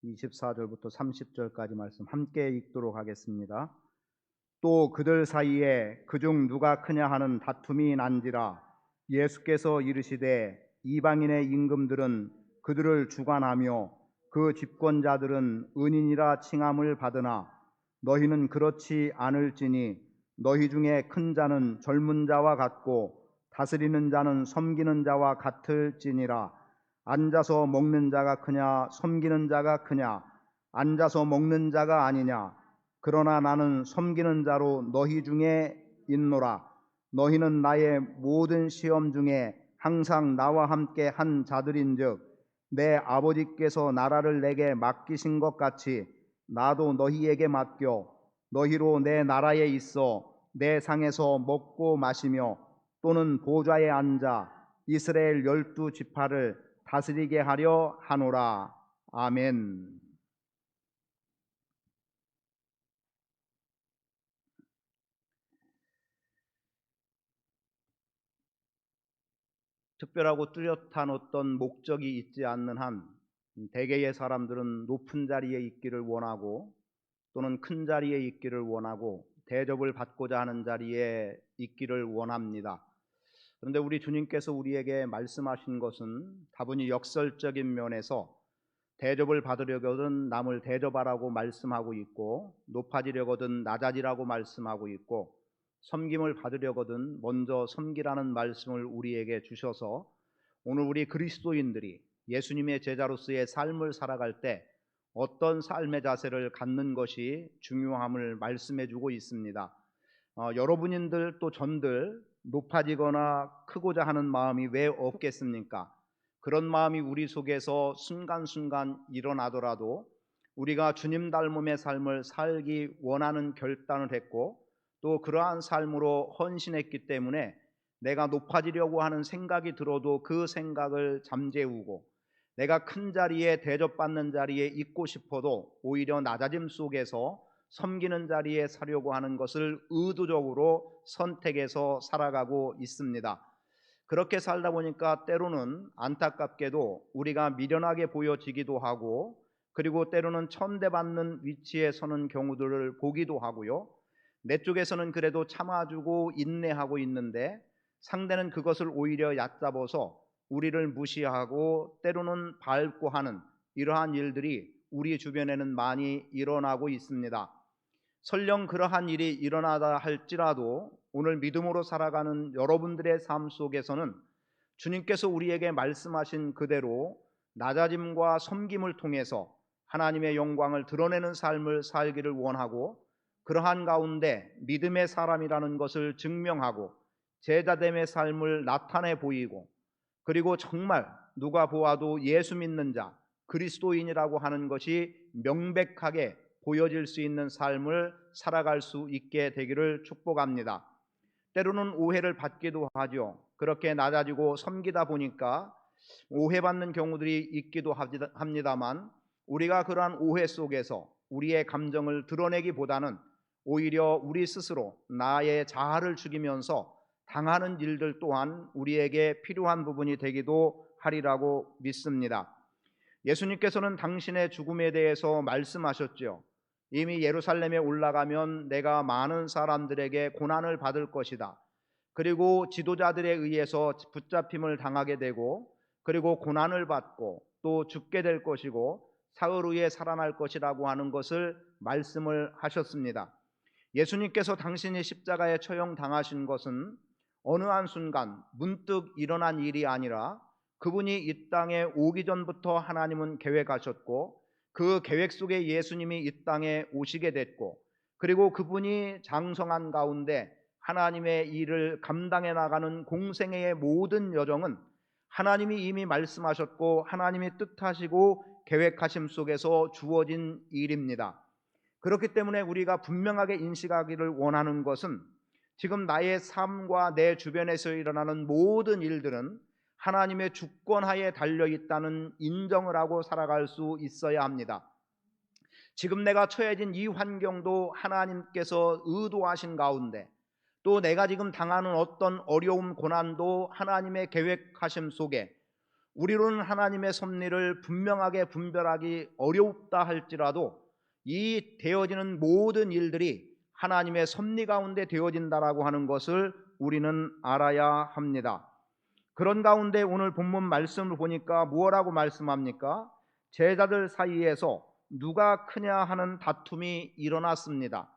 24절부터 30절까지 말씀 함께 읽도록 하겠습니다. 또 그들 사이에 그중 누가 크냐 하는 다툼이 난지라 예수께서 이르시되 이방인의 임금들은 그들을 주관하며 그 집권자들은 은인이라 칭함을 받으나 너희는 그렇지 않을지니 너희 중에 큰 자는 젊은 자와 같고 다스리는 자는 섬기는 자와 같을지니라. 앉아서 먹는 자가 크냐 섬기는 자가 크냐? 앉아서 먹는 자가 아니냐? 그러나 나는 섬기는 자로 너희 중에 있노라. 너희는 나의 모든 시험 중에 항상 나와 함께 한 자들인즉 내 아버지께서 나라를 내게 맡기신 것 같이 나도 너희에게 맡겨 너희로 내 나라에 있어 내 상에서 먹고 마시며 또는 보좌에 앉아 이스라엘 12지파를 다스리게 하려 하노라. 아멘. 특별하고 뚜렷한 어떤 목적이 있지 않는 한 대개의 사람들은 높은 자리에 있기를 원하고 또는 큰 자리에 있기를 원하고 대접을 받고자 하는 자리에 있기를 원합니다. 그런데 우리 주님께서 우리에게 말씀하신 것은 다분히 역설적인 면에서 대접을 받으려거든 남을 대접하라고 말씀하고 있고 높아지려거든 낮아지라고 말씀하고 있고 섬김을 받으려거든 먼저 섬기라는 말씀을 우리에게 주셔서 오늘 우리 그리스도인들이 예수님의 제자로서의 삶을 살아갈 때 어떤 삶의 자세를 갖는 것이 중요함을 말씀해 주고 있습니다. 여러분인들 또 전들 높아지거나 크고자 하는 마음이 왜 없겠습니까? 그런 마음이 우리 속에서 순간순간 일어나더라도 우리가 주님 닮음의 삶을 살기 원하는 결단을 했고 또 그러한 삶으로 헌신했기 때문에 내가 높아지려고 하는 생각이 들어도 그 생각을 잠재우고 내가 큰 자리에 대접받는 자리에 있고 싶어도 오히려 낮아짐 속에서 섬기는 자리에 서려고 하는 것을 의도적으로 선택해서 살아가고 있습니다. 그렇게 살다 보니까 때로는 안타깝게도 우리가 미련하게 보여지기도 하고 그리고 때로는 천대받는 위치에 서는 경우들을 보기도 하고요. 내 쪽에서는 그래도 참아주고 인내하고 있는데 상대는 그것을 오히려 얕잡아서 우리를 무시하고 때로는 밟고 하는 이러한 일들이 우리 주변에는 많이 일어나고 있습니다. 설령 그러한 일이 일어나다 할지라도 오늘 믿음으로 살아가는 여러분들의 삶 속에서는 주님께서 우리에게 말씀하신 그대로 낮아짐과 섬김을 통해서 하나님의 영광을 드러내는 삶을 살기를 원하고 그러한 가운데 믿음의 사람이라는 것을 증명하고 제자됨의 삶을 나타내 보이고 그리고 정말 누가 보아도 예수 믿는 자 그리스도인이라고 하는 것이 명백하게 보여질 수 있는 삶을 살아갈 수 있게 되기를 축복합니다. 때로는 오해를 받기도 하죠. 그렇게 낮아지고 섬기다 보니까 오해받는 경우들이 있기도 합니다만 우리가 그러한 오해 속에서 우리의 감정을 드러내기보다는 오히려 우리 스스로 나의 자아를 죽이면서 당하는 일들 또한 우리에게 필요한 부분이 되기도 하리라고 믿습니다. 예수님께서는 당신의 죽음에 대해서 말씀하셨죠. 이미 예루살렘에 올라가면 내가 많은 사람들에게 고난을 받을 것이다. 그리고 지도자들에 의해서 붙잡힘을 당하게 되고 그리고 고난을 받고 또 죽게 될 것이고 사흘 후에 살아날 것이라고 하는 것을 말씀을 하셨습니다. 예수님께서 당신이 십자가에 처형당하신 것은 어느 한순간 문득 일어난 일이 아니라 그분이 이 땅에 오기 전부터 하나님은 계획하셨고 그 계획 속에 예수님이 이 땅에 오시게 됐고 그리고 그분이 장성한 가운데 하나님의 일을 감당해 나가는 공생애의 모든 여정은 하나님이 이미 말씀하셨고 하나님이 뜻하시고 계획하심 속에서 주어진 일입니다. 그렇기 때문에 우리가 분명하게 인식하기를 원하는 것은 지금 나의 삶과 내 주변에서 일어나는 모든 일들은 하나님의 주권하에 달려있다는 인정을 하고 살아갈 수 있어야 합니다. 지금 내가 처해진 이 환경도 하나님께서 의도하신 가운데 또 내가 지금 당하는 어떤 어려움 고난도 하나님의 계획하심 속에 우리로는 하나님의 섭리를 분명하게 분별하기 어렵다 할지라도 이 되어지는 모든 일들이 하나님의 섭리 가운데 되어진다라고 하는 것을 우리는 알아야 합니다. 그런 가운데 오늘 본문 말씀을 보니까 무엇라고 말씀합니까? 제자들 사이에서 누가 크냐 하는 다툼이 일어났습니다.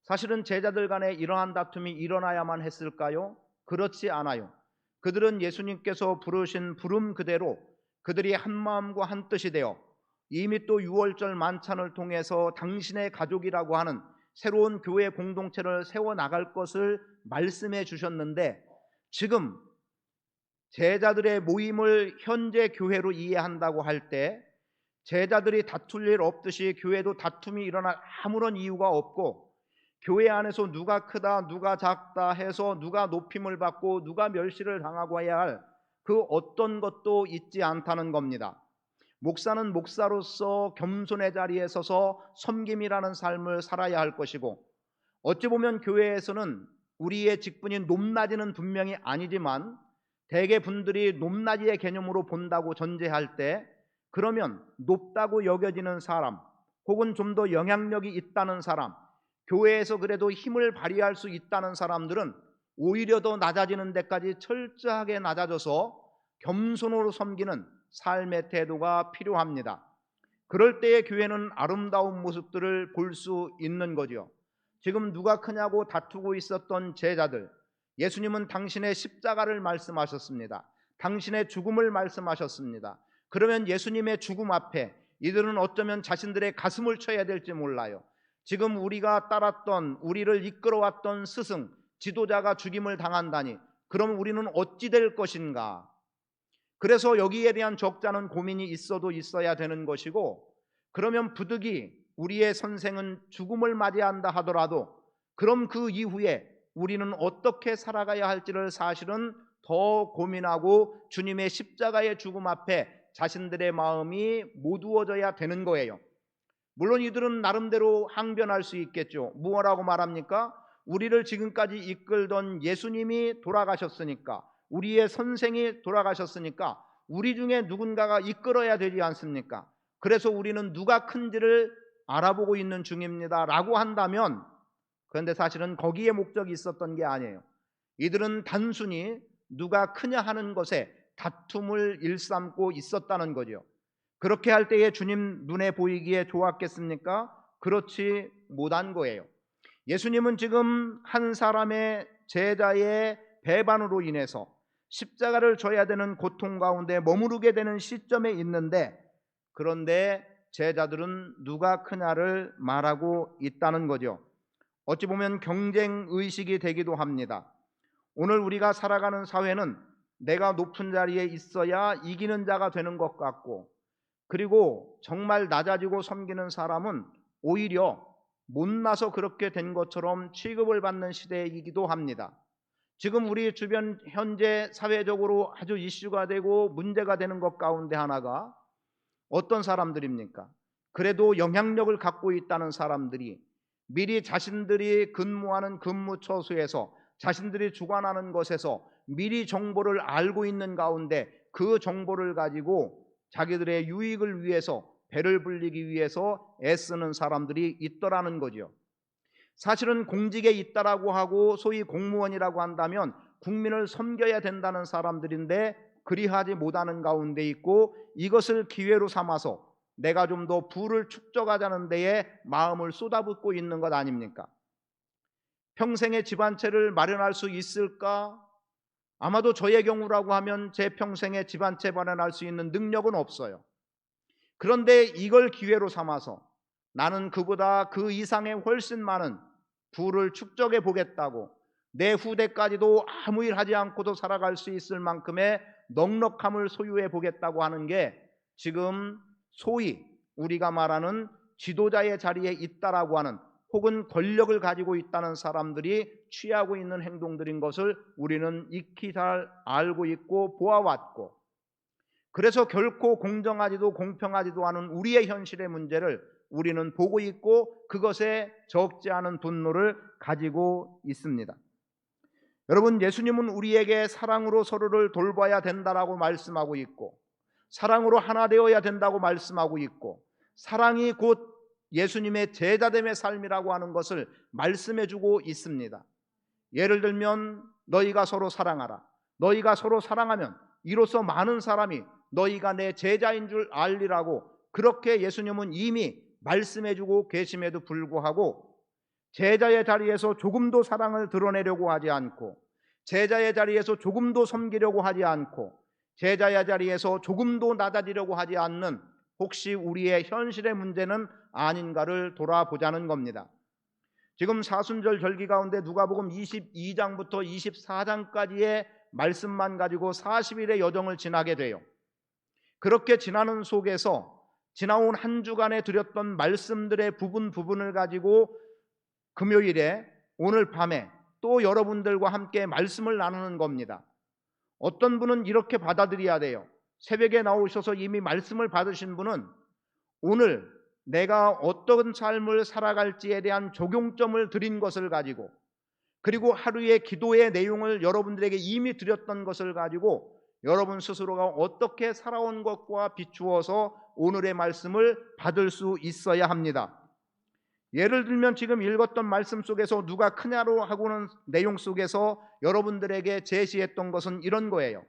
사실은 제자들 간에 이러한 다툼이 일어나야만 했을까요? 그렇지 않아요. 그들은 예수님께서 부르신 부름 그대로 그들이 한 마음과 한 뜻이 되어 이미 또 6월절 만찬을 통해서 당신의 가족이라고 하는 새로운 교회 공동체를 세워나갈 것을 말씀해 주셨는데, 지금 제자들의 모임을 현재 교회로 이해한다고 할 때 제자들이 다툴 일 없듯이 교회도 다툼이 일어날 아무런 이유가 없고, 교회 안에서 누가 크다 누가 작다 해서 누가 높임을 받고 누가 멸시를 당하고 해야 할 그 어떤 것도 있지 않다는 겁니다. 목사는 목사로서 겸손의 자리에 서서 섬김이라는 삶을 살아야 할 것이고, 어찌 보면 교회에서는 우리의 직분이 높낮이는 분명히 아니지만 대개 분들이 높낮이의 개념으로 본다고 전제할 때, 그러면 높다고 여겨지는 사람 혹은 좀 더 영향력이 있다는 사람, 교회에서 그래도 힘을 발휘할 수 있다는 사람들은 오히려 더 낮아지는 데까지 철저하게 낮아져서 겸손으로 섬기는 삶의 태도가 필요합니다. 그럴 때의 교회는 아름다운 모습들을 볼 수 있는 거죠. 지금 누가 크냐고 다투고 있었던 제자들, 예수님은 당신의 십자가를 말씀하셨습니다. 당신의 죽음을 말씀하셨습니다. 그러면 예수님의 죽음 앞에 이들은 어쩌면 자신들의 가슴을 쳐야 될지 몰라요. 지금 우리가 따랐던, 우리를 이끌어왔던 스승, 지도자가 죽임을 당한다니 그럼 우리는 어찌 될 것인가? 그래서 여기에 대한 적잖은 고민이 있어도 있어야 되는 것이고, 그러면 부득이 우리의 선생은 죽음을 맞이한다 하더라도 그럼 그 이후에 우리는 어떻게 살아가야 할지를 사실은 더 고민하고 주님의 십자가의 죽음 앞에 자신들의 마음이 모두어져야 되는 거예요. 물론 이들은 나름대로 항변할 수 있겠죠. 무엇라고 말합니까? 우리를 지금까지 이끌던 예수님이 돌아가셨으니까, 우리의 선생이 돌아가셨으니까 우리 중에 누군가가 이끌어야 되지 않습니까? 그래서 우리는 누가 큰지를 알아보고 있는 중입니다 라고 한다면, 그런데 사실은 거기에 목적이 있었던 게 아니에요. 이들은 단순히 누가 크냐 하는 것에 다툼을 일삼고 있었다는 거죠. 그렇게 할 때에 주님 눈에 보이기에 좋았겠습니까? 그렇지 못한 거예요. 예수님은 지금 한 사람의 제자의 배반으로 인해서 십자가를 져야 되는 고통 가운데 머무르게 되는 시점에 있는데, 그런데 제자들은 누가 크냐를 말하고 있다는 거죠. 어찌 보면 경쟁 의식이 되기도 합니다. 오늘 우리가 살아가는 사회는 내가 높은 자리에 있어야 이기는 자가 되는 것 같고, 그리고 정말 낮아지고 섬기는 사람은 오히려 못나서 그렇게 된 것처럼 취급을 받는 시대이기도 합니다. 지금 우리 주변 현재 사회적으로 아주 이슈가 되고 문제가 되는 것 가운데 하나가 어떤 사람들입니까? 그래도 영향력을 갖고 있다는 사람들이 미리 자신들이 근무하는 근무처소에서, 자신들이 주관하는 것에서 미리 정보를 알고 있는 가운데 그 정보를 가지고 자기들의 유익을 위해서, 배를 불리기 위해서 애쓰는 사람들이 있더라는 거죠. 사실은 공직에 있다라고 하고 소위 공무원이라고 한다면 국민을 섬겨야 된다는 사람들인데 그리하지 못하는 가운데 있고, 이것을 기회로 삼아서 내가 좀 더 부를 축적하자는 데에 마음을 쏟아붓고 있는 것 아닙니까? 평생의 집 한 채를 마련할 수 있을까? 아마도 저의 경우라고 하면 제 평생에 집 한 채 마련할 수 있는 능력은 없어요. 그런데 이걸 기회로 삼아서 나는 그보다 그 이상의 훨씬 많은 부를 축적해 보겠다고, 내 후대까지도 아무 일 하지 않고도 살아갈 수 있을 만큼의 넉넉함을 소유해 보겠다고 하는 게 지금 소위 우리가 말하는 지도자의 자리에 있다라고 하는, 혹은 권력을 가지고 있다는 사람들이 취하고 있는 행동들인 것을 우리는 익히 잘 알고 있고 보아왔고, 그래서 결코 공정하지도 공평하지도 않은 우리의 현실의 문제를 우리는 보고 있고 그것에 적지 않은 분노를 가지고 있습니다. 여러분, 예수님은 우리에게 사랑으로 서로를 돌봐야 된다라고 말씀하고 있고, 사랑으로 하나 되어야 된다고 말씀하고 있고, 사랑이 곧 예수님의 제자됨의 삶이라고 하는 것을 말씀해 주고 있습니다. 예를 들면 너희가 서로 사랑하라. 너희가 서로 사랑하면 이로써 많은 사람이 너희가 내 제자인 줄 알리라고 그렇게 예수님은 이미 말씀해 주고 계심에도 불구하고, 제자의 자리에서 조금도 사랑을 드러내려고 하지 않고, 제자의 자리에서 조금도 섬기려고 하지 않고, 제자의 자리에서 조금도 낮아지려고 하지 않는 혹시 우리의 현실의 문제는 아닌가를 돌아보자는 겁니다. 지금 사순절 절기 가운데 누가복음 22장부터 24장까지의 말씀만 가지고 40일의 여정을 지나게 돼요. 그렇게 지나는 속에서 지나온 한 주간에 드렸던 말씀들의 부분을 가지고 금요일에 오늘 밤에 또 여러분들과 함께 말씀을 나누는 겁니다. 어떤 분은 이렇게 받아들여야 돼요. 새벽에 나오셔서 이미 말씀을 받으신 분은 오늘 내가 어떤 삶을 살아갈지에 대한 적용점을 드린 것을 가지고, 그리고 하루의 기도의 내용을 여러분들에게 이미 드렸던 것을 가지고 여러분 스스로가 어떻게 살아온 것과 비추어서 오늘의 말씀을 받을 수 있어야 합니다. 예를 들면 지금 읽었던 말씀 속에서 누가 크냐로 하고는 내용 속에서 여러분들에게 제시했던 것은 이런 거예요.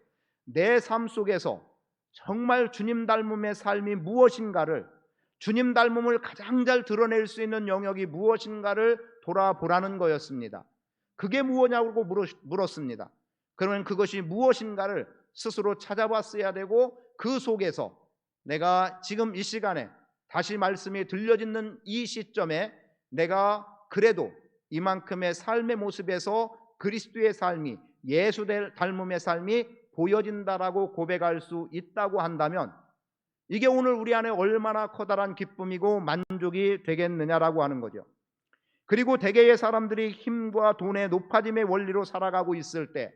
내 삶 속에서 정말 주님 닮음의 삶이 무엇인가를, 주님 닮음을 가장 잘 드러낼 수 있는 영역이 무엇인가를 돌아보라는 거였습니다. 그게 무엇냐고 물었습니다. 그러면 그것이 무엇인가를 스스로 찾아봤어야 되고, 그 속에서 내가 지금 이 시간에 다시 말씀이 들려지는 이 시점에 내가 그래도 이만큼의 삶의 모습에서 그리스도의 삶이, 예수 닮음의 삶이 보여진다라고 고백할 수 있다고 한다면, 이게 오늘 우리 안에 얼마나 커다란 기쁨이고 만족이 되겠느냐라고 하는 거죠. 그리고 대개의 사람들이 힘과 돈의 높아짐의 원리로 살아가고 있을 때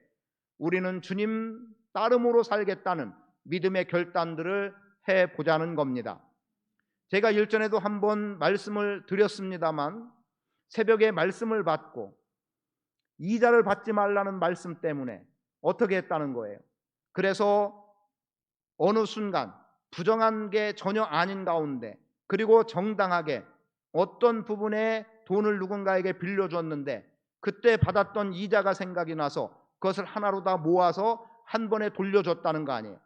우리는 주님 따름으로 살겠다는 믿음의 결단들을 해보자는 겁니다. 제가 일전에도 한번 말씀을 드렸습니다만, 새벽에 말씀을 받고 이자를 받지 말라는 말씀 때문에 어떻게 했다는 거예요. 그래서 어느 순간 부정한 게 전혀 아닌 가운데, 그리고 정당하게 어떤 부분에 돈을 누군가에게 빌려줬는데 그때 받았던 이자가 생각이 나서 그것을 하나로 다 모아서 한 번에 돌려줬다는 거 아니에요.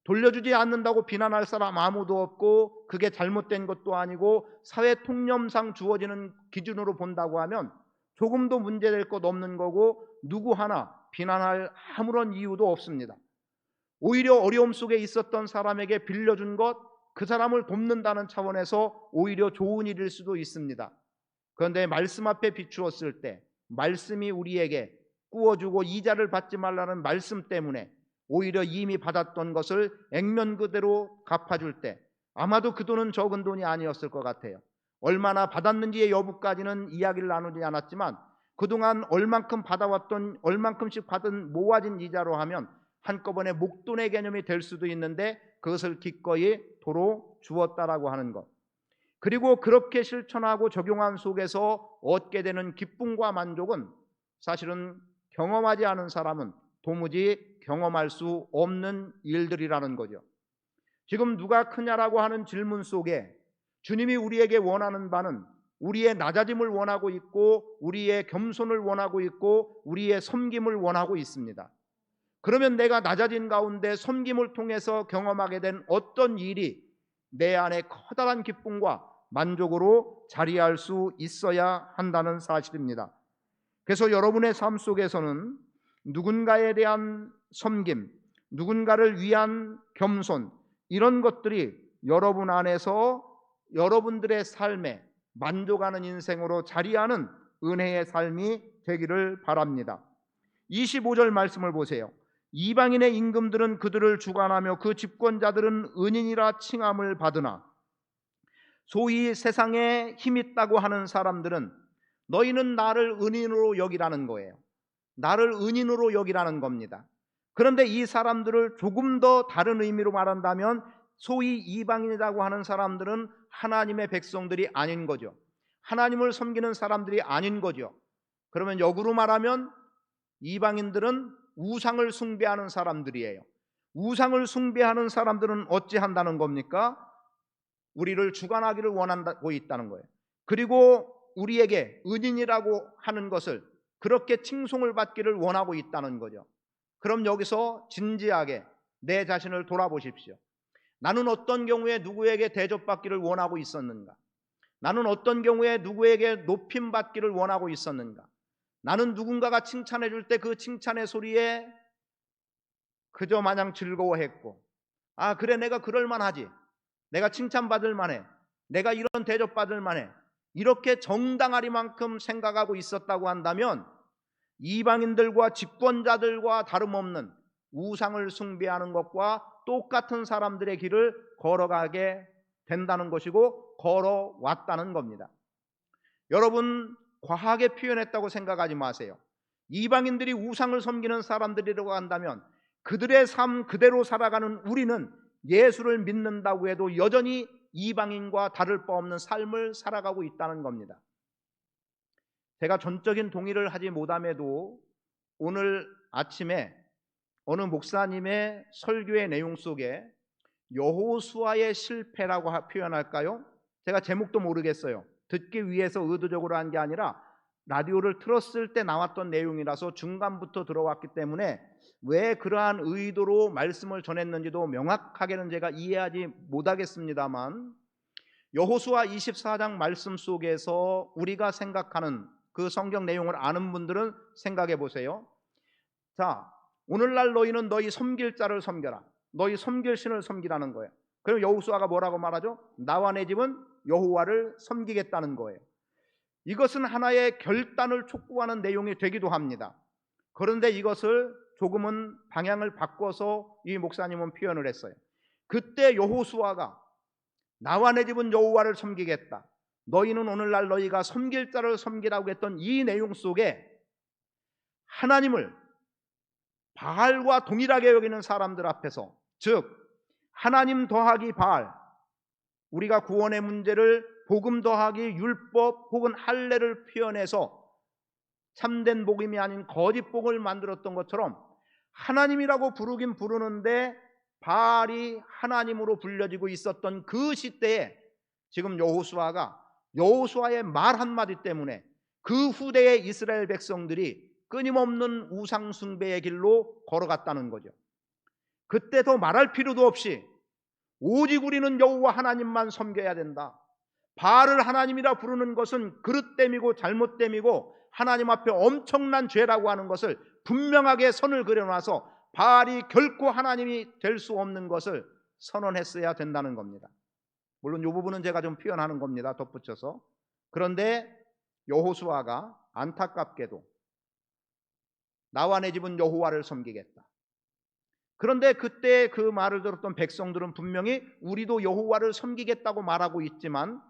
돌려주지 않는다고 비난할 사람 아무도 없고, 그게 잘못된 것도 아니고 사회 통념상 주어지는 기준으로 본다고 하면 조금도 문제될 것 없는 거고, 누구 하나 비난할 아무런 이유도 없습니다. 오히려 어려움 속에 있었던 사람에게 빌려준 것, 그 사람을 돕는다는 차원에서 오히려 좋은 일일 수도 있습니다. 그런데 말씀 앞에 비추었을 때 말씀이 우리에게 꾸어주고 이자를 받지 말라는 말씀 때문에 오히려 이미 받았던 것을 액면 그대로 갚아줄 때 아마도 그 돈은 적은 돈이 아니었을 것 같아요. 얼마나 받았는지의 여부까지는 이야기를 나누지 않았지만 그동안 얼만큼 받아왔던, 얼만큼씩 받은 모아진 이자로 하면 한꺼번에 목돈의 개념이 될 수도 있는데 그것을 기꺼이 도로 주었다라고 하는 것, 그리고 그렇게 실천하고 적용한 속에서 얻게 되는 기쁨과 만족은 사실은 경험하지 않은 사람은 도무지 경험할 수 없는 일들이라는 거죠. 지금 누가 크냐라고 하는 질문 속에 주님이 우리에게 원하는 바는 우리의 낮아짐을 원하고 있고, 우리의 겸손을 원하고 있고, 우리의 섬김을 원하고 있습니다. 그러면 내가 낮아진 가운데 섬김을 통해서 경험하게 된 어떤 일이 내 안에 커다란 기쁨과 만족으로 자리할 수 있어야 한다는 사실입니다. 그래서 여러분의 삶 속에서는 누군가에 대한 섬김, 누군가를 위한 겸손, 이런 것들이 여러분 안에서 여러분들의 삶에 만족하는 인생으로 자리하는 은혜의 삶이 되기를 바랍니다. 25절 말씀을 보세요. 이방인의 임금들은 그들을 주관하며 그 집권자들은 은인이라 칭함을 받으나, 소위 세상에 힘 있다고 하는 사람들은 너희는 나를 은인으로 여기라는 거예요. 나를 은인으로 여기라는 겁니다. 그런데 이 사람들을 조금 더 다른 의미로 말한다면 소위 이방인이라고 하는 사람들은 하나님의 백성들이 아닌 거죠. 하나님을 섬기는 사람들이 아닌 거죠. 그러면 역으로 말하면 이방인들은 우상을 숭배하는 사람들이에요. 우상을 숭배하는 사람들은 어찌한다는 겁니까? 우리를 주관하기를 원하고 있다는 거예요. 그리고 우리에게 은인이라고 하는 것을, 그렇게 칭송을 받기를 원하고 있다는 거죠. 그럼 여기서 진지하게 내 자신을 돌아보십시오. 나는 어떤 경우에 누구에게 대접받기를 원하고 있었는가? 나는 어떤 경우에 누구에게 높임받기를 원하고 있었는가? 나는 누군가가 칭찬해 줄 때 그 칭찬의 소리에 그저 마냥 즐거워했고, 아 그래 내가 그럴 만하지, 내가 칭찬받을 만해, 내가 이런 대접받을 만해, 이렇게 정당하리만큼 생각하고 있었다고 한다면 이방인들과 집권자들과 다름없는 우상을 숭배하는 것과 똑같은 사람들의 길을 걸어가게 된다는 것이고 걸어왔다는 겁니다. 여러분, 과하게 표현했다고 생각하지 마세요. 이방인들이 우상을 섬기는 사람들이라고 한다면 그들의 삶 그대로 살아가는 우리는 예수를 믿는다고 해도 여전히 이방인과 다를 바 없는 삶을 살아가고 있다는 겁니다. 제가 전적인 동의를 하지 못함에도 오늘 아침에 어느 목사님의 설교의 내용 속에 여호수아의 실패라고 표현할까요? 제가 제목도 모르겠어요. 듣기 위해서 의도적으로 한 게 아니라 라디오를 틀었을 때 나왔던 내용이라서 중간부터 들어왔기 때문에 왜 그러한 의도로 말씀을 전했는지도 명확하게는 제가 이해하지 못하겠습니다만, 여호수아 24장 말씀 속에서 우리가 생각하는 그 성경 내용을 아는 분들은 생각해 보세요. 자, 오늘날 너희는 너희 섬길 자를 섬겨라, 너희 섬길 신을 섬기라는 거예요. 그럼 여호수아가 뭐라고 말하죠? 나와 내 집은 여호와를 섬기겠다는 거예요. 이것은 하나의 결단을 촉구하는 내용이 되기도 합니다. 그런데 이것을 조금은 방향을 바꿔서 이 목사님은 표현을 했어요. 그때 여호수아가 나와 내 집은 여호와를 섬기겠다, 너희는 오늘날 너희가 섬길 자를 섬기라고 했던 이 내용 속에 하나님을 바알과 동일하게 여기는 사람들 앞에서, 즉 하나님 더하기 바알, 우리가 구원의 문제를 복음 더하기 율법 혹은 할례를 표현해서 참된 복음이 아닌 거짓 복음을 만들었던 것처럼 하나님이라고 부르긴 부르는데 바알이 하나님으로 불려지고 있었던 그 시대에 지금 여호수아가 여호수아의 말 한마디 때문에 그 후대의 이스라엘 백성들이 끊임없는 우상 숭배의 길로 걸어갔다는 거죠. 그때 더 말할 필요도 없이 오직 우리는 여호와 하나님만 섬겨야 된다, 바알을 하나님이라 부르는 것은 그릇됨이고 잘못됨이고 하나님 앞에 엄청난 죄라고 하는 것을 분명하게 선을 그려놔서 바알이 결코 하나님이 될 수 없는 것을 선언했어야 된다는 겁니다. 물론 이 부분은 제가 좀 표현하는 겁니다, 덧붙여서. 그런데 여호수아가 안타깝게도 나와 내 집은 여호와를 섬기겠다, 그런데 그때 그 말을 들었던 백성들은 분명히 우리도 여호와를 섬기겠다고 말하고 있지만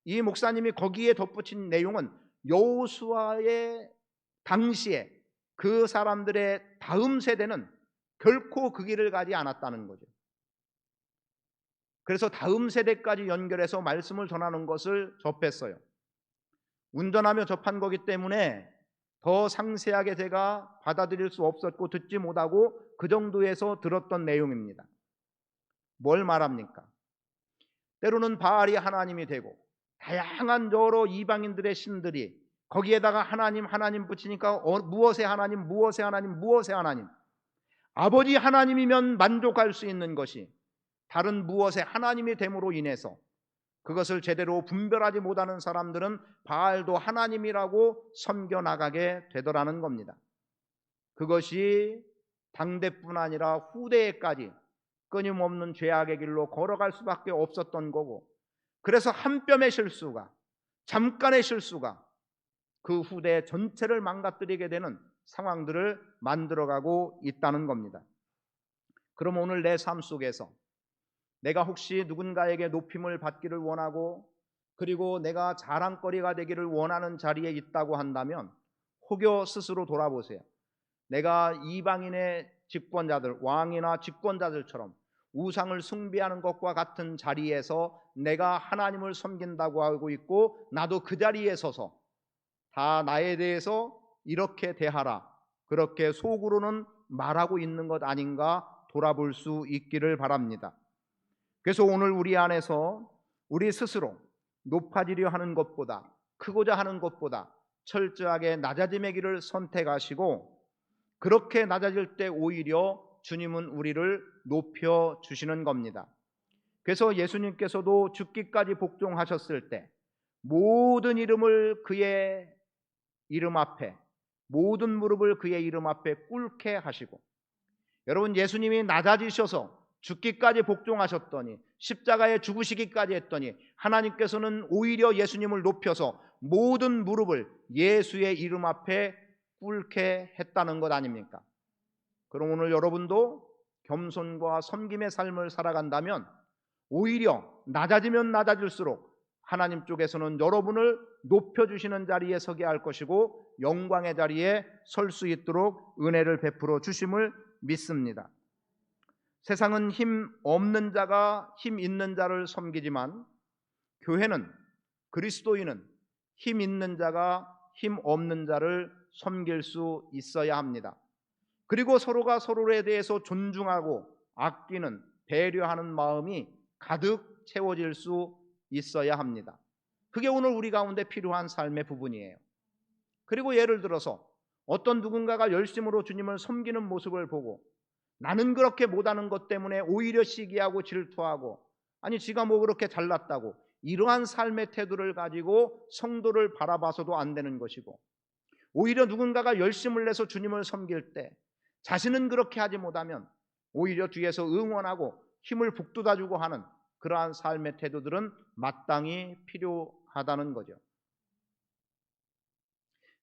이 목사님이 거기에 덧붙인 내용은 여호수아의 당시에 그 사람들의 다음 세대는 결코 그 길을 가지 않았다는 거죠. 그래서 다음 세대까지 연결해서 말씀을 전하는 것을 접했어요. 운전하며 접한 거기 때문에 더 상세하게 제가 받아들일 수 없었고 듣지 못하고 그 정도에서 들었던 내용입니다. 뭘 말합니까? 때로는 바알이 하나님이 되고 다양한 여러 이방인들의 신들이 거기에다가 하나님 붙이니까 무엇의 하나님, 무엇의 하나님, 무엇의 하나님, 아버지 하나님이면 만족할 수 있는 것이 다른 무엇의 하나님이 됨으로 인해서 그것을 제대로 분별하지 못하는 사람들은 바알도 하나님이라고 섬겨나가게 되더라는 겁니다. 그것이 당대뿐 아니라 후대에까지 끊임없는 죄악의 길로 걸어갈 수밖에 없었던 거고, 그래서 한 뼘의 실수가, 잠깐의 실수가 그 후대 전체를 망가뜨리게 되는 상황들을 만들어가고 있다는 겁니다. 그럼 오늘 내 삶 속에서 내가 혹시 누군가에게 높임을 받기를 원하고 그리고 내가 자랑거리가 되기를 원하는 자리에 있다고 한다면 혹여 스스로 돌아보세요. 내가 이방인의 집권자들, 왕이나 집권자들처럼 우상을 숭배하는 것과 같은 자리에서 내가 하나님을 섬긴다고 하고 있고 나도 그 자리에 서서 다 나에 대해서 이렇게 대하라, 그렇게 속으로는 말하고 있는 것 아닌가 돌아볼 수 있기를 바랍니다. 그래서 오늘 우리 안에서 우리 스스로 높아지려 하는 것보다, 크고자 하는 것보다 철저하게 낮아짐의 길을 선택하시고, 그렇게 낮아질 때 오히려 주님은 우리를 높여 주시는 겁니다. 그래서 예수님께서도 죽기까지 복종하셨을 때 모든 이름을 그의 이름 앞에, 모든 무릎을 그의 이름 앞에 꿇게 하시고, 여러분, 예수님이 낮아지셔서 죽기까지 복종하셨더니, 십자가에 죽으시기까지 했더니, 하나님께서는 오히려 예수님을 높여서 모든 무릎을 예수의 이름 앞에 꿇게 했다는 것 아닙니까? 그럼 오늘 여러분도 겸손과 섬김의 삶을 살아간다면 오히려 낮아지면 낮아질수록 하나님 쪽에서는 여러분을 높여주시는 자리에 서게 할 것이고, 영광의 자리에 설 수 있도록 은혜를 베풀어 주심을 믿습니다. 세상은 힘 없는 자가 힘 있는 자를 섬기지만, 교회는, 그리스도인은 힘 있는 자가 힘 없는 자를 섬길 수 있어야 합니다. 그리고 서로가 서로에 대해서 존중하고 아끼는, 배려하는 마음이 가득 채워질 수 있어야 합니다. 그게 오늘 우리 가운데 필요한 삶의 부분이에요. 그리고 예를 들어서 어떤 누군가가 열심으로 주님을 섬기는 모습을 보고 나는 그렇게 못하는 것 때문에 오히려 시기하고 질투하고, 아니 지가 뭐 그렇게 잘났다고, 이러한 삶의 태도를 가지고 성도를 바라봐서도 안 되는 것이고, 오히려 누군가가 열심을 내서 주님을 섬길 때 자신은 그렇게 하지 못하면 오히려 뒤에서 응원하고 힘을 북돋아주고 하는 그러한 삶의 태도들은 마땅히 필요하다는 거죠.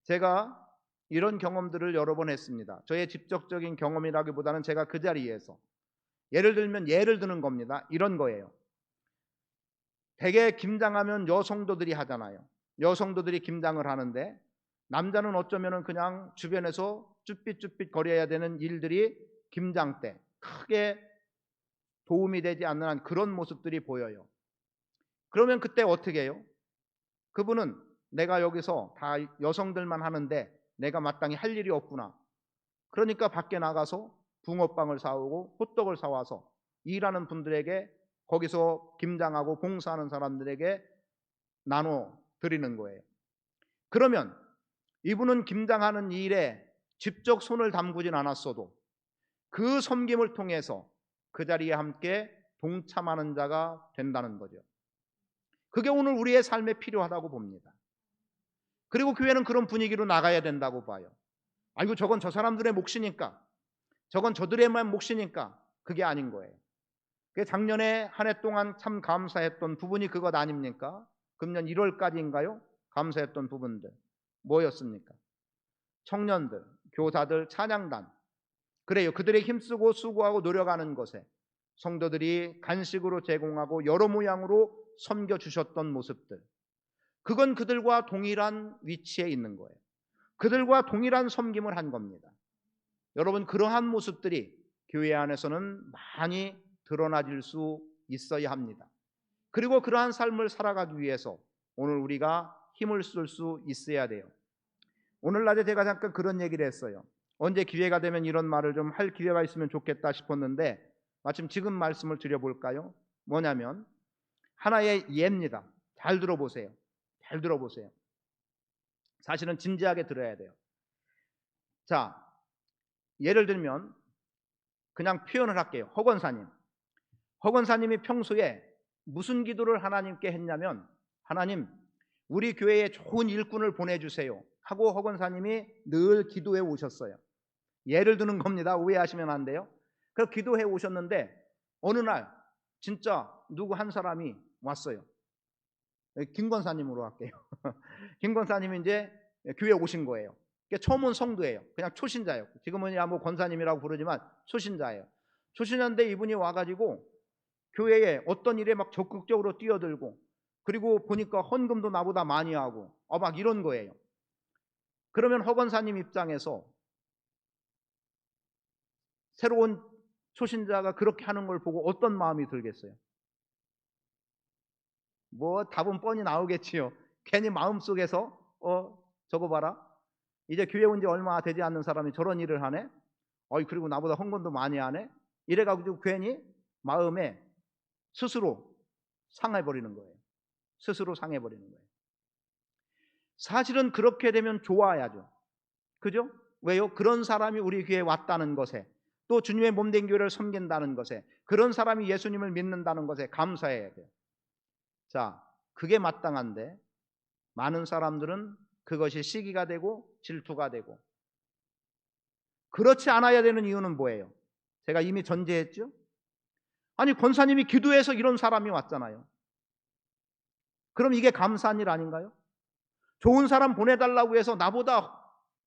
제가 이런 경험들을 여러 번 했습니다. 저의 직접적인 경험이라기보다는 제가 그 자리에서, 예를 드는 겁니다. 이런 거예요. 대개 김장하면 여성도들이 하잖아요. 여성도들이 김장을 하는데 남자는 어쩌면 그냥 주변에서 쭈삣쭈삣 거려야 되는 일들이 김장 때 크게 도움이 되지 않는 한 그런 모습들이 보여요. 그러면 그때 어떻게 해요? 그분은 내가 여기서 다 여성들만 하는데 내가 마땅히 할 일이 없구나. 그러니까 밖에 나가서 붕어빵을 사오고 호떡을 사와서 일하는 분들에게, 거기서 김장하고 봉사하는 사람들에게 나눠 드리는 거예요. 그러면 이분은 김장하는 일에 직접 손을 담그진 않았어도 그 섬김을 통해서 그 자리에 함께 동참하는 자가 된다는 거죠. 그게 오늘 우리의 삶에 필요하다고 봅니다. 그리고 교회는 그런 분위기로 나가야 된다고 봐요. 아이고 저건 저 사람들의 몫이니까, 저건 저들의만 몫이니까, 그게 아닌 거예요. 작년에 한 해 동안 참 감사했던 부분이 그것 아닙니까? 금년 1월까지인가요? 감사했던 부분들 뭐였습니까? 청년들, 교사들, 찬양단, 그래요. 그들의 힘쓰고 수고하고 노력하는 것에 성도들이 간식으로 제공하고 여러 모양으로 섬겨주셨던 모습들, 그건 그들과 동일한 위치에 있는 거예요. 그들과 동일한 섬김을 한 겁니다. 여러분, 그러한 모습들이 교회 안에서는 많이 드러나질 수 있어야 합니다. 그리고 그러한 삶을 살아가기 위해서 오늘 우리가 힘을 쓸 수 있어야 돼요. 오늘 낮에 제가 잠깐 그런 얘기를 했어요. 언제 기회가 되면 이런 말을 좀 할 기회가 있으면 좋겠다 싶었는데 마침 지금 말씀을 드려볼까요? 뭐냐면 하나의 예입니다. 잘 들어보세요. 잘 들어보세요. 사실은 진지하게 들어야 돼요. 자, 예를 들면 그냥 표현을 할게요. 허건사님이 평소에 무슨 기도를 하나님께 했냐면, 하나님 우리 교회에 좋은 일꾼을 보내주세요 하고 허건사님이 늘 기도해 오셨어요. 예를 드는 겁니다. 오해하시면 안 돼요. 그래서 기도해 오셨는데 어느 날 진짜 누구 한 사람이 왔어요. 김권사님으로 할게요. 김권사님이 이제 교회에 오신 거예요. 처음 온 성도예요. 그냥 초신자예요. 지금은 뭐 권사님이라고 부르지만 초신자예요. 초신자인데 이분이 와가지고 교회에 어떤 일에 막 적극적으로 뛰어들고, 그리고 보니까 헌금도 나보다 많이 하고 막 이런 거예요. 그러면 허건사님 입장에서 새로운 초신자가 그렇게 하는 걸 보고 어떤 마음이 들겠어요? 뭐 답은 뻔히 나오겠지요. 괜히 마음속에서 저거 봐라, 이제 교회 온 지 얼마 되지 않는 사람이 저런 일을 하네, 그리고 나보다 헌금도 많이 하네, 이래가지고 괜히 마음에 스스로 상해버리는 거예요. 스스로 상해버리는 거예요. 사실은 그렇게 되면 좋아야죠. 그죠? 왜요? 그런 사람이 우리 교회에 왔다는 것에, 또 주님의 몸된 교회를 섬긴다는 것에, 그런 사람이 예수님을 믿는다는 것에 감사해야 돼요. 자, 그게 마땅한데 많은 사람들은 그것이 시기가 되고 질투가 되고, 그렇지 않아야 되는 이유는 뭐예요? 제가 이미 전제했죠. 아니, 권사님이 기도해서 이런 사람이 왔잖아요. 그럼 이게 감사한 일 아닌가요? 좋은 사람 보내달라고 해서 나보다,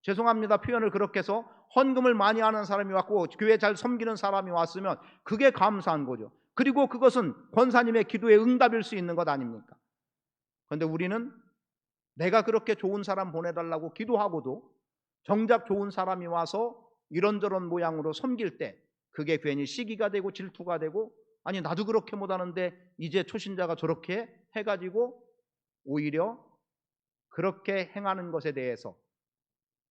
죄송합니다 표현을 그렇게 해서, 헌금을 많이 하는 사람이 왔고 교회 잘 섬기는 사람이 왔으면 그게 감사한 거죠. 그리고 그것은 권사님의 기도의 응답일 수 있는 것 아닙니까? 그런데 우리는 내가 그렇게 좋은 사람 보내달라고 기도하고도 정작 좋은 사람이 와서 이런저런 모양으로 섬길 때 그게 괜히 시기가 되고 질투가 되고, 아니 나도 그렇게 못하는데 이제 초신자가 저렇게 해가지고 오히려 그렇게 행하는 것에 대해서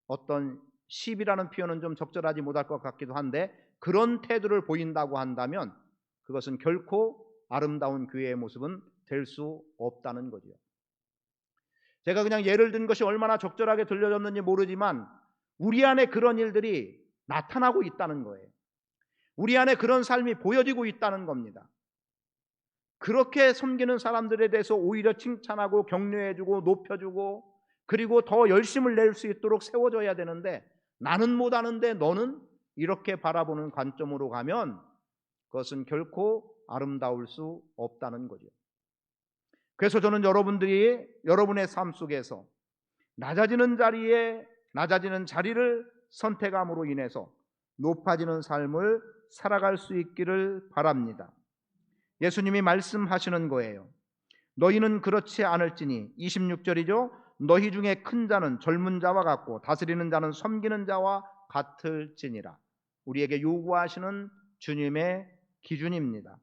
어떤 시비라는 표현은 좀 적절하지 못할 것 같기도 한데, 그런 태도를 보인다고 한다면 그것은 결코 아름다운 교회의 모습은 될 수 없다는 거죠. 제가 그냥 예를 든 것이 얼마나 적절하게 들려졌는지 모르지만 우리 안에 그런 일들이 나타나고 있다는 거예요. 우리 안에 그런 삶이 보여지고 있다는 겁니다. 그렇게 섬기는 사람들에 대해서 오히려 칭찬하고 격려해주고 높여주고, 그리고 더 열심을 낼 수 있도록 세워줘야 되는데, 나는 못하는데 너는, 이렇게 바라보는 관점으로 가면 그것은 결코 아름다울 수 없다는 거죠. 그래서 저는 여러분들이 여러분의 삶 속에서 낮아지는 자리를 선택함으로 인해서 높아지는 삶을 살아갈 수 있기를 바랍니다. 예수님이 말씀하시는 거예요. 너희는 그렇지 않을지니, 26절이죠. 너희 중에 큰 자는 젊은 자와 같고 다스리는 자는 섬기는 자와 같을지니라. 우리에게 요구하시는 주님의 기준입니다.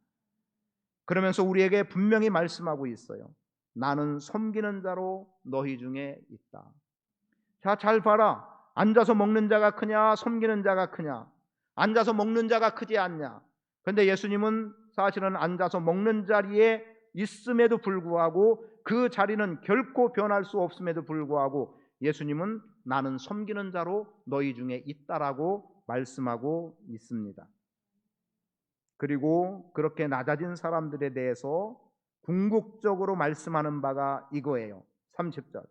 그러면서 우리에게 분명히 말씀하고 있어요. 나는 섬기는 자로 너희 중에 있다. 자, 잘 봐라. 앉아서 먹는 자가 크냐 섬기는 자가 크냐? 앉아서 먹는 자가 크지 않냐? 그런데 예수님은 사실은 앉아서 먹는 자리에 있음에도 불구하고, 그 자리는 결코 변할 수 없음에도 불구하고 예수님은 나는 섬기는 자로 너희 중에 있다라고 말씀하고 있습니다. 그리고 그렇게 낮아진 사람들에 대해서 궁극적으로 말씀하는 바가 이거예요. 30절.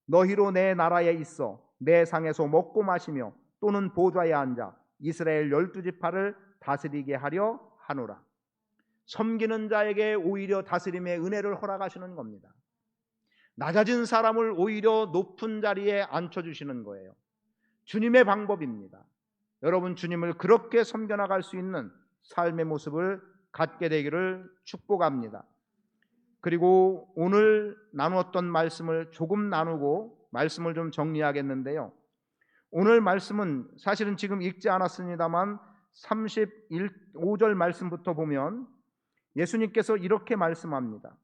너희로 내 나라에 있어 내 상에서 먹고 마시며 또는 보좌에 앉아 이스라엘 12지파를 다스리게 하려 하노라. 섬기는 자에게 오히려 다스림의 은혜를 허락하시는 겁니다. 낮아진 사람을 오히려 높은 자리에 앉혀주시는 거예요. 주님의 방법입니다. 여러분, 주님을 그렇게 섬겨나갈 수 있는 삶의 모습을 갖게 되기를 축복합니다. 그리고 오늘 나누었던 말씀을 조금 나누고 말씀을 좀 정리하겠는데요. 오늘 말씀은 사실은 지금 읽지 않았습니다만 35절 말씀부터 보면 예수님께서 이렇게 말씀합니다.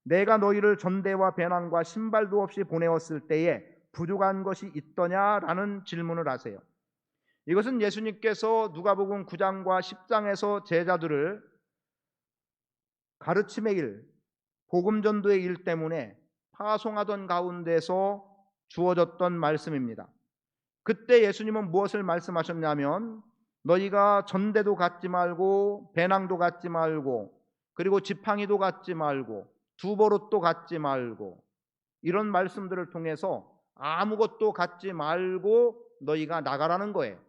내가 너희를 전대와 배낭과 신발도 없이 보내었을 때에 부족한 것이 있더냐라는 질문을 하세요. 이것은 예수님께서 누가복음 9장과 10장에서 제자들을 가르침의 일, 복음 전도의 일 때문에 파송하던 가운데서 주어졌던 말씀입니다. 그때 예수님은 무엇을 말씀하셨냐면, 너희가 전대도 갖지 말고 배낭도 갖지 말고 그리고 지팡이도 갖지 말고 두버릇도 갖지 말고, 이런 말씀들을 통해서 아무것도 갖지 말고 너희가 나가라는 거예요.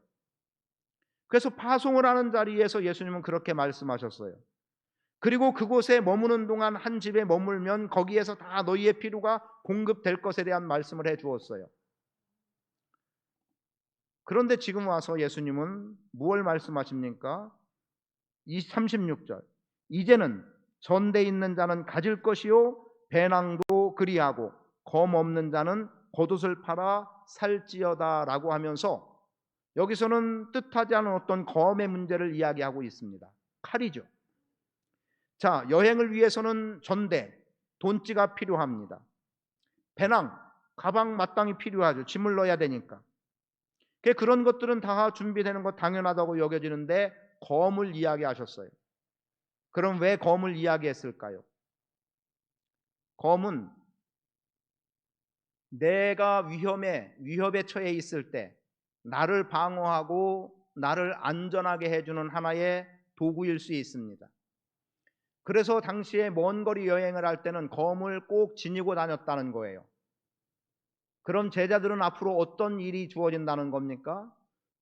그래서 파송을 하는 자리에서 예수님은 그렇게 말씀하셨어요. 그리고 그곳에 머무는 동안 한 집에 머물면 거기에서 다 너희의 필요가 공급될 것에 대한 말씀을 해 주었어요. 그런데 지금 와서 예수님은 무엇을 말씀하십니까? 36절. 이제는 전대 있는 자는 가질 것이요 배낭도 그리하고 검 없는 자는 겉옷을 팔아 살지어다 라고 하면서, 여기서는 뜻하지 않은 어떤 검의 문제를 이야기하고 있습니다. 칼이죠. 자, 여행을 위해서는 전대, 돈지가 필요합니다. 배낭, 가방 마땅히 필요하죠. 짐을 넣어야 되니까. 그런 것들은 다 준비되는 것 당연하다고 여겨지는데, 검을 이야기하셨어요. 그럼 왜 검을 이야기했을까요? 검은 내가 위협에 처해 있을 때 나를 방어하고 나를 안전하게 해주는 하나의 도구일 수 있습니다. 그래서 당시에 먼 거리 여행을 할 때는 검을 꼭 지니고 다녔다는 거예요. 그럼 제자들은 앞으로 어떤 일이 주어진다는 겁니까?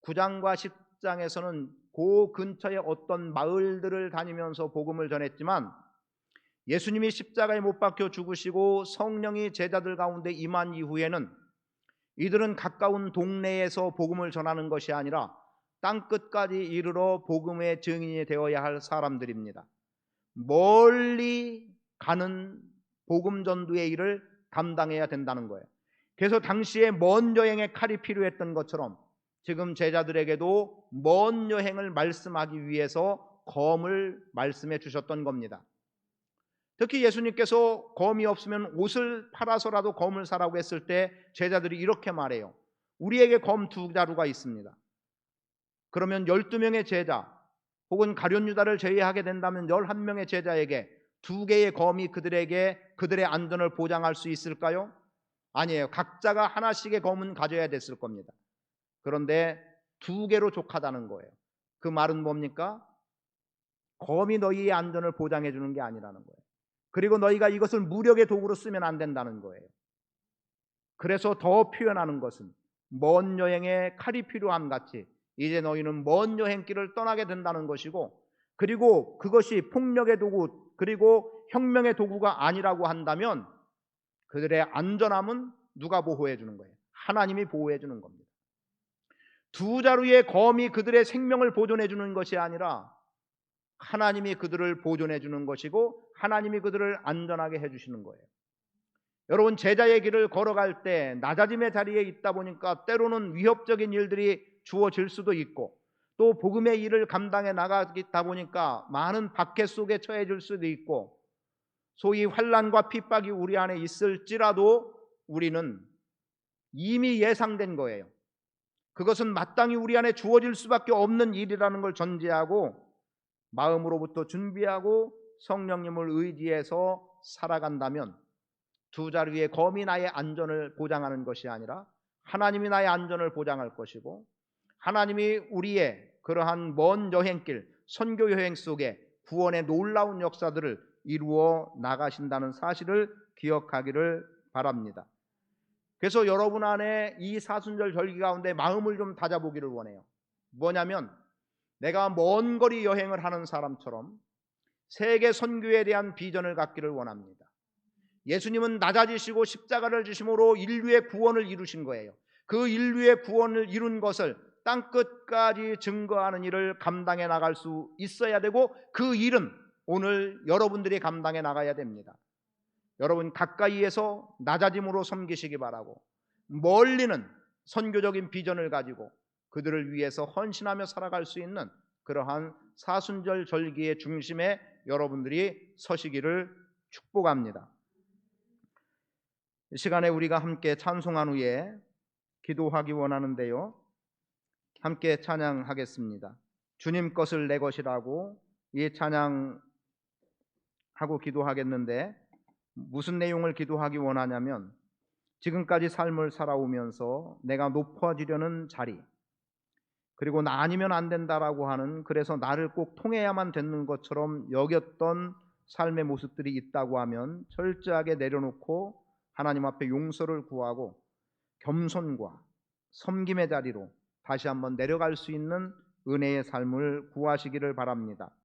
9장과 10장에서는 그 근처의 어떤 마을들을 다니면서 복음을 전했지만 예수님이 십자가에 못 박혀 죽으시고 성령이 제자들 가운데 임한 이후에는 이들은 가까운 동네에서 복음을 전하는 것이 아니라 땅끝까지 이르러 복음의 증인이 되어야 할 사람들입니다. 멀리 가는 복음 전도의 일을 감당해야 된다는 거예요. 그래서 당시에 먼 여행에 칼이 필요했던 것처럼 지금 제자들에게도 먼 여행을 말씀하기 위해서 검을 말씀해 주셨던 겁니다. 특히 예수님께서 검이 없으면 옷을 팔아서라도 검을 사라고 했을 때 제자들이 이렇게 말해요. 우리에게 검 2자루가 있습니다. 그러면 12명의 제자 혹은 가룟 유다를 제외하게 된다면 11명의 제자에게 2개의 검이 그들의 안전을 보장할 수 있을까요? 아니에요. 각자가 하나씩의 검은 가져야 됐을 겁니다. 그런데 2개로 족하다는 거예요. 그 말은 뭡니까? 검이 너희의 안전을 보장해 주는 게 아니라는 거예요. 그리고 너희가 이것을 무력의 도구로 쓰면 안 된다는 거예요. 그래서 더 표현하는 것은 먼 여행에 칼이 필요함 같이 이제 너희는 먼 여행길을 떠나게 된다는 것이고, 그리고 그것이 폭력의 도구 그리고 혁명의 도구가 아니라고 한다면 그들의 안전함은 누가 보호해 주는 거예요? 하나님이 보호해 주는 겁니다. 2자루의 검이 그들의 생명을 보존해 주는 것이 아니라 하나님이 그들을 보존해 주는 것이고 하나님이 그들을 안전하게 해 주시는 거예요. 여러분, 제자의 길을 걸어갈 때 낮아짐의 자리에 있다 보니까 때로는 위협적인 일들이 주어질 수도 있고, 또 복음의 일을 감당해 나가다 보니까 많은 박해 속에 처해질 수도 있고, 소위 환난과 핍박이 우리 안에 있을지라도 우리는 이미 예상된 거예요. 그것은 마땅히 우리 안에 주어질 수밖에 없는 일이라는 걸 전제하고 마음으로부터 준비하고 성령님을 의지해서 살아간다면 2자루의 검이 나의 안전을 보장하는 것이 아니라 하나님이 나의 안전을 보장할 것이고, 하나님이 우리의 그러한 먼 여행길, 선교 여행 속에 구원의 놀라운 역사들을 이루어 나가신다는 사실을 기억하기를 바랍니다. 그래서 여러분 안에 이 사순절 절기 가운데 마음을 좀 다져보기를 원해요. 뭐냐면 내가 먼 거리 여행을 하는 사람처럼 세계 선교에 대한 비전을 갖기를 원합니다. 예수님은 낮아지시고 십자가를 지심으로 인류의 구원을 이루신 거예요. 그 인류의 구원을 이룬 것을 땅끝까지 증거하는 일을 감당해 나갈 수 있어야 되고, 그 일은 오늘 여러분들이 감당해 나가야 됩니다. 여러분, 가까이에서 낮아짐으로 섬기시기 바라고, 멀리는 선교적인 비전을 가지고 그들을 위해서 헌신하며 살아갈 수 있는 그러한 사순절 절기의 중심에 여러분들이 서시기를 축복합니다. 이 시간에 우리가 함께 찬송한 후에 기도하기 원하는데요, 함께 찬양하겠습니다. 주님 것을 내 것이라고 이 찬양하고 기도하겠는데, 무슨 내용을 기도하기 원하냐면 지금까지 삶을 살아오면서 내가 높아지려는 자리, 그리고 나 아니면 안 된다라고 하는, 그래서 나를 꼭 통해야만 되는 것처럼 여겼던 삶의 모습들이 있다고 하면 철저하게 내려놓고 하나님 앞에 용서를 구하고 겸손과 섬김의 자리로 다시 한번 내려갈 수 있는 은혜의 삶을 구하시기를 바랍니다.